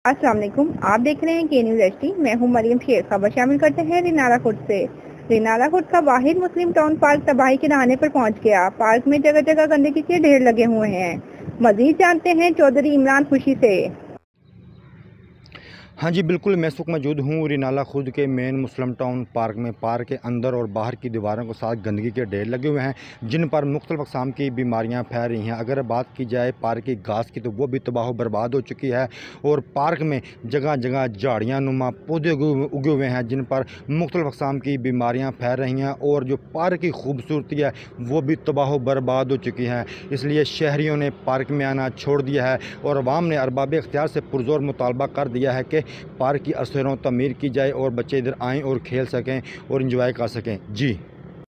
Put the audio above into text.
अस्सलाम वालेकुम। आप देख रहे हैं के न्यूज़ एचडी। मैं हूं मरियम शेख। खबर शामिल करते हैं रिनाला खुर्द से। रिनाला खुर्द का वाहिद मुस्लिम टाउन पार्क तबाही के दहाने पर पहुंच गया। पार्क में जगह जगह गंदगी के ढेर लगे हुए हैं। मजीद जानते हैं चौधरी इमरान खुशी से। हाँ जी बिल्कुल, मैं इस वक्त मौजूद हूँ रिनाला खुर्द के मेन मुस्लिम टाउन पार्क में। पार्क के अंदर और बाहर की दीवारों के साथ गंदगी के ढेर लगे हुए हैं जिन पर मुख्तलिफ अक़साम की बीमारियाँ फैल रही हैं। अगर बात की जाए पार्क की घास की तो वो भी तबाह बर्बाद हो चुकी है और पार्क में जगह जगह झाड़ियाँ नुमा पौधे उगे हुए हैं जिन पर मुख्तलिफ अक़साम की बीमारियाँ फैल रही हैं और जो पार्क की खूबसूरती है वो भी तबाह बर्बाद हो चुकी है। इसलिए शहरियों ने पार्क में आना छोड़ दिया है और अवाम ने अरबाब इख्तियार से पुरजोर मुतालबा कर दिया है कि पार्क की असरों तमीर की जाए और बच्चे इधर आएँ और खेल सकें और इंजॉय कर सकें। जी।